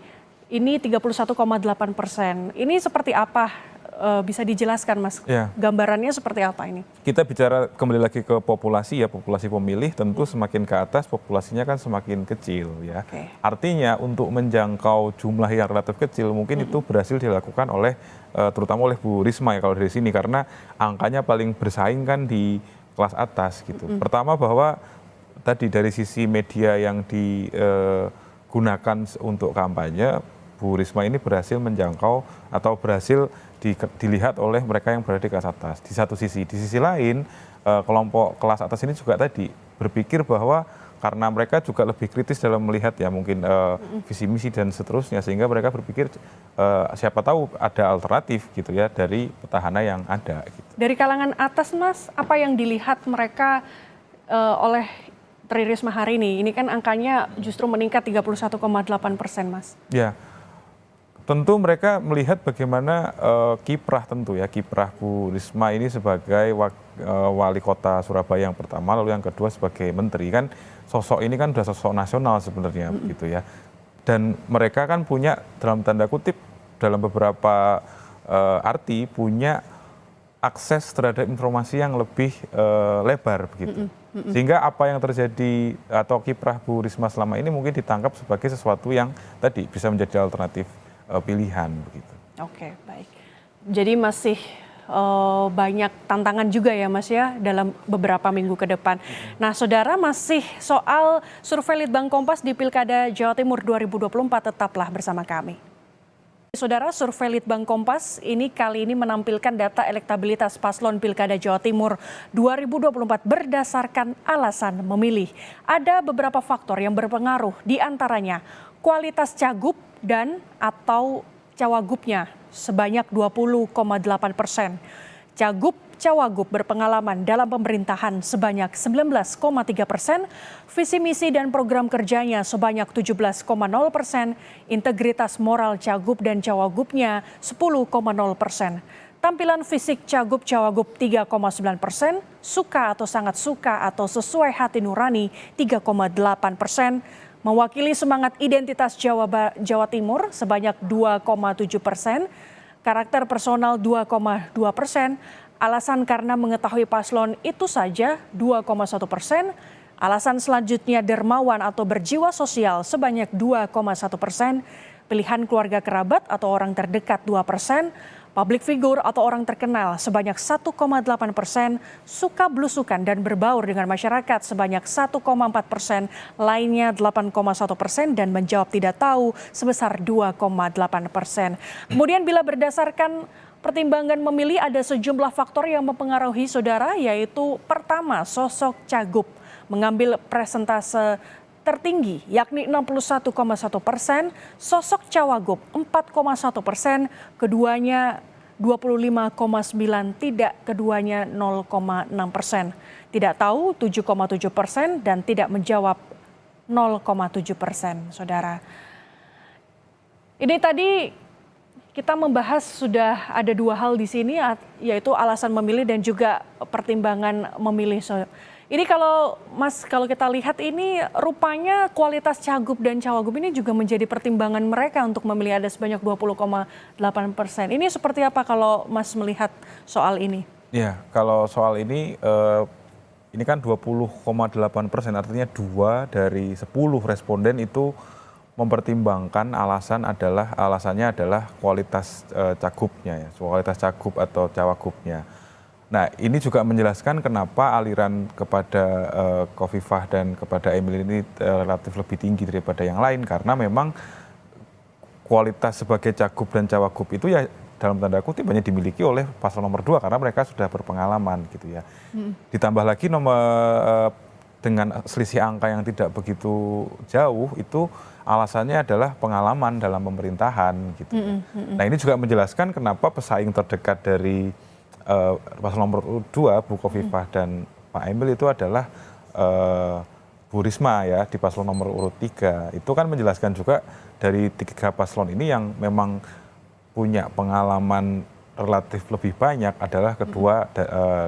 31,8%. Ini seperti apa? Bisa dijelaskan Mas, Ya. gambarannya seperti apa ini? Kita bicara kembali lagi ke populasi ya, populasi pemilih tentu semakin ke atas populasinya kan semakin kecil ya. Oke. Artinya untuk menjangkau jumlah yang relatif kecil mungkin itu berhasil dilakukan oleh terutama oleh Bu Risma ya kalau dari sini karena angkanya paling bersaing kan di kelas atas gitu. Pertama bahwa tadi dari sisi media yang digunakan untuk kampanye, Bu Risma ini berhasil menjangkau atau berhasil dilihat oleh mereka yang berada di kelas atas. Di satu sisi, di sisi lain kelompok kelas atas ini juga tadi berpikir bahwa karena mereka juga lebih kritis dalam melihat ya mungkin visi misi dan seterusnya sehingga mereka berpikir siapa tahu ada alternatif gitu ya dari petahana yang ada. Gitu. Dari kalangan atas Mas, apa yang dilihat mereka oleh Tri Risma hari ini? Ini kan angkanya justru meningkat 31,8% Mas. Ya. Tentu mereka melihat bagaimana kiprah tentu ya, kiprah Bu Risma ini sebagai wali kota Surabaya yang pertama, lalu yang kedua sebagai menteri kan sosok ini kan sudah sosok nasional sebenarnya gitu ya. Dan mereka kan punya dalam tanda kutip dalam beberapa arti punya akses terhadap informasi yang lebih lebar begitu. Sehingga apa yang terjadi atau kiprah Bu Risma selama ini mungkin ditangkap sebagai sesuatu yang tadi bisa menjadi alternatif pilihan begitu. Oke, baik. Jadi masih banyak tantangan juga ya Mas ya dalam beberapa minggu ke depan. Nah Saudara, masih soal survei Litbang Kompas di Pilkada Jawa Timur 2024, tetaplah bersama kami. Saudara, survei Litbang Kompas ini kali ini menampilkan data elektabilitas paslon Pilkada Jawa Timur 2024 berdasarkan alasan memilih. Ada beberapa faktor yang berpengaruh, di antaranya kualitas cagup dan atau cawagupnya sebanyak 20,8%. Cagup cawagup berpengalaman dalam pemerintahan sebanyak 19,3%, visi misi dan program kerjanya sebanyak 17,0%, integritas moral cagup dan cawagupnya 10,0%. Tampilan fisik cagup cawagup 3,9%, suka atau sangat suka atau sesuai hati nurani 3,8%, mewakili semangat identitas Jawa Timur sebanyak 2,7%, karakter personal 2,2%, alasan karena mengetahui paslon itu saja 2,1%, alasan selanjutnya dermawan atau berjiwa sosial sebanyak 2,1%, pilihan keluarga kerabat atau orang terdekat 2%, public figure atau orang terkenal sebanyak 1,8%, suka belusukan dan berbaur dengan masyarakat sebanyak 1,4%, lainnya 8,1% dan menjawab tidak tahu sebesar 2,8%. Kemudian bila berdasarkan pertimbangan memilih ada sejumlah faktor yang mempengaruhi Saudara, yaitu pertama sosok cagup mengambil persentase tertinggi yakni 61,1%, sosok cawagup 4,1%, keduanya 25,9%, tidak keduanya 0,6%. Tidak tahu 7,7% dan tidak menjawab 0,7%, Saudara. Ini tadi kita membahas sudah ada dua hal di sini, yaitu alasan memilih dan juga pertimbangan memilih. Ini kalau Mas, kalau kita lihat ini rupanya kualitas cagup dan cawagup ini juga menjadi pertimbangan mereka untuk memilih, ada sebanyak 20,8%. Ini seperti apa kalau Mas melihat soal ini? Ya, kalau soal ini kan 20,8%, artinya 2 dari 10 responden itu mempertimbangkan alasannya adalah kualitas cagupnya ya, kualitas cagup atau cawagupnya. Nah, ini juga menjelaskan kenapa aliran kepada Khofifah dan kepada Emil ini relatif lebih tinggi daripada yang lain, karena memang kualitas sebagai cagup dan cawagup itu ya dalam tanda kutip hanya dimiliki oleh paslon nomor 2 karena mereka sudah berpengalaman gitu ya. Ditambah lagi dengan selisih angka yang tidak begitu jauh itu alasannya adalah pengalaman dalam pemerintahan gitu. Nah ini juga menjelaskan kenapa pesaing terdekat dari paslon nomor 2 Bu Khofifah dan Pak Emil itu adalah Bu Risma ya di paslon nomor urut 3. Itu kan menjelaskan juga dari 3 paslon ini yang memang punya pengalaman relatif lebih banyak adalah kedua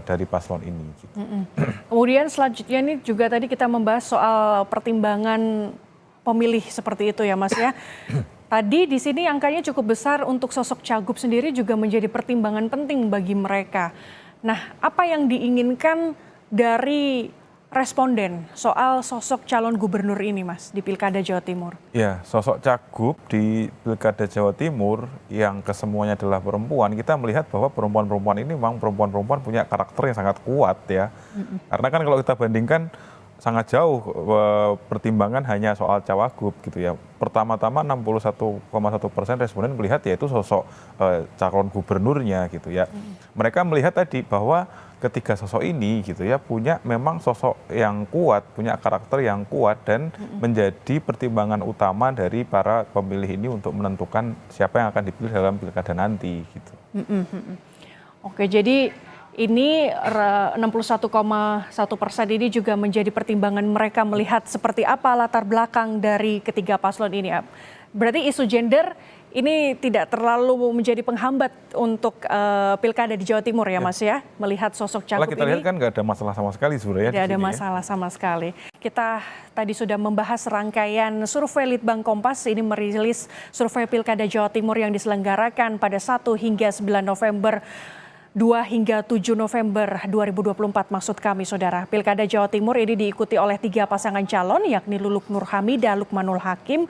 dari paslon ini. Gitu. Kemudian selanjutnya ini juga tadi kita membahas soal pertimbangan pemilih seperti itu ya Mas ya. Tadi di sini angkanya cukup besar untuk sosok Cagup sendiri juga menjadi pertimbangan penting bagi mereka. Nah, apa yang diinginkan dari responden soal sosok calon gubernur ini Mas di Pilkada Jawa Timur? Ya, sosok Cagup di Pilkada Jawa Timur yang kesemuanya adalah perempuan, kita melihat bahwa perempuan-perempuan ini memang perempuan-perempuan punya karakter yang sangat kuat ya. Karena kan kalau kita bandingkan sangat jauh pertimbangan hanya soal Cawagup gitu ya. Pertama-tama 61,1% responden melihat yaitu sosok calon gubernurnya gitu ya. Mereka melihat tadi bahwa ketiga sosok ini gitu ya punya memang sosok yang kuat, punya karakter yang kuat dan menjadi pertimbangan utama dari para pemilih ini untuk menentukan siapa yang akan dipilih dalam pilkada nanti gitu. Oke, jadi ini 61,1% ini juga menjadi pertimbangan mereka melihat seperti apa latar belakang dari ketiga paslon ini. Berarti isu gender ini tidak terlalu menjadi penghambat untuk pilkada di Jawa Timur ya Mas ya, melihat sosok Cagup Kita ini. lihat kan nggak ada masalah sama sekali sebenarnya. Tidak ada masalah sama sekali. Kita tadi sudah membahas rangkaian survei Litbang Kompas ini merilis survei Pilkada Jawa Timur yang diselenggarakan pada 1 hingga 9 November 2 hingga 7 November 2024 maksud kami saudara. Pilkada Jawa Timur ini diikuti oleh 3 pasangan calon yakni Luluk Nur Hamidah, Lukmanul Hakim,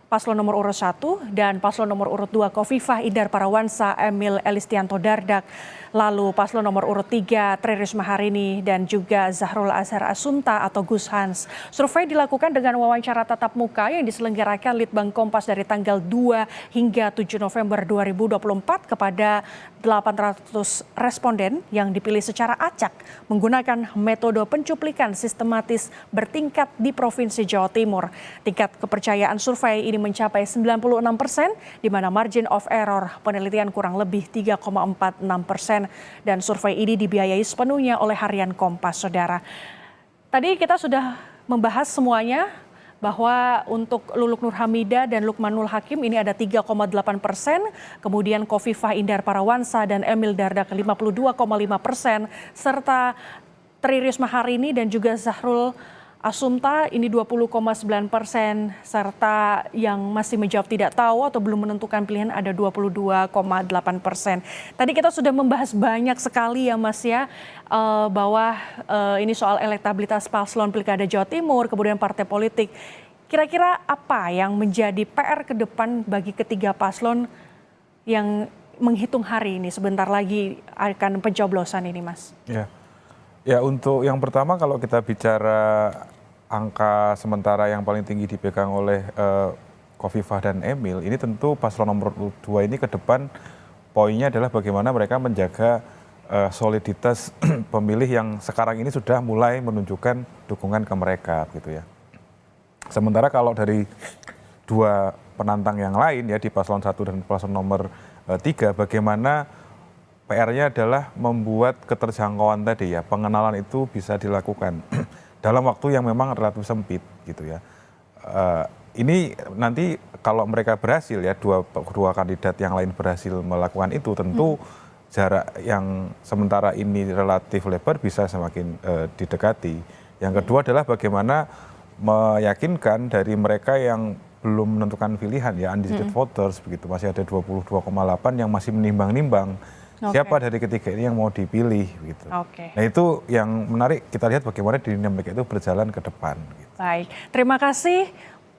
paslon nomor urut 1 dan paslon nomor urut 2 Khofifah Indar Parawansa, Emil Elistianto Dardak. Lalu paslon nomor urut 3 Tri Risma Harini dan juga Zahrul Azhar Assunta atau Gus Hans. Survei dilakukan dengan wawancara tatap muka yang diselenggarakan Litbang Kompas dari tanggal 2 hingga 7 November 2024 kepada 800 responden yang dipilih secara acak menggunakan metode pencuplikan sistematis bertingkat di Provinsi Jawa Timur. Tingkat kepercayaan survei ini mencapai 96%, di mana margin of error penelitian kurang lebih 3,46%. Dan survei ini dibiayai sepenuhnya oleh Harian Kompas, saudara. Tadi kita sudah membahas semuanya bahwa untuk Luluk Nur Hamidah dan Lukmanul Hakim ini ada 3,8%, kemudian Khofifah Indar Parawansa dan Emil Dardak 52,5%, serta Tri Risma Harini dan juga Zahrul Assunta ini 20,9%, serta yang masih menjawab tidak tahu atau belum menentukan pilihan ada 22,8%. Tadi kita sudah membahas banyak sekali ya Mas ya, bahwa ini soal elektabilitas paslon Pilkada Jawa Timur, kemudian partai politik. Kira-kira apa yang menjadi PR ke depan bagi ketiga paslon yang menghitung hari ini sebentar lagi akan pencoblosan ini Mas? Ya untuk yang pertama kalau kita bicara angka sementara yang paling tinggi dipegang oleh Khofifah dan Emil, ini tentu paslon nomor 2 ini ke depan poinnya adalah bagaimana mereka menjaga soliditas pemilih yang sekarang ini sudah mulai menunjukkan dukungan ke mereka gitu ya. Sementara kalau dari dua penantang yang lain ya di paslon 1 dan paslon nomor 3, bagaimana PR-nya adalah membuat keterjangkauan tadi ya, pengenalan itu bisa dilakukan dalam waktu yang memang relatif sempit gitu ya. Ini nanti kalau mereka berhasil ya, dua kandidat yang lain berhasil melakukan itu, tentu jarak yang sementara ini relatif lebar bisa semakin didekati. Yang kedua adalah bagaimana meyakinkan dari mereka yang belum menentukan pilihan ya, undecided voters begitu, masih ada 22,8 yang masih menimbang-nimbang. Siapa dari ketiga ini yang mau dipilih gitu. Nah itu yang menarik, kita lihat bagaimana dinamika itu berjalan ke depan. Gitu. Baik, terima kasih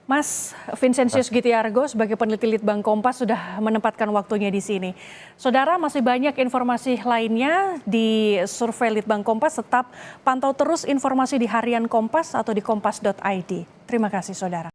Mas Vincentius Gitiargo sebagai peneliti Litbang Kompas sudah menempatkan waktunya di sini. Saudara, masih banyak informasi lainnya di survei Litbang Kompas, tetap pantau terus informasi di Harian Kompas atau di kompas.id. Terima kasih saudara.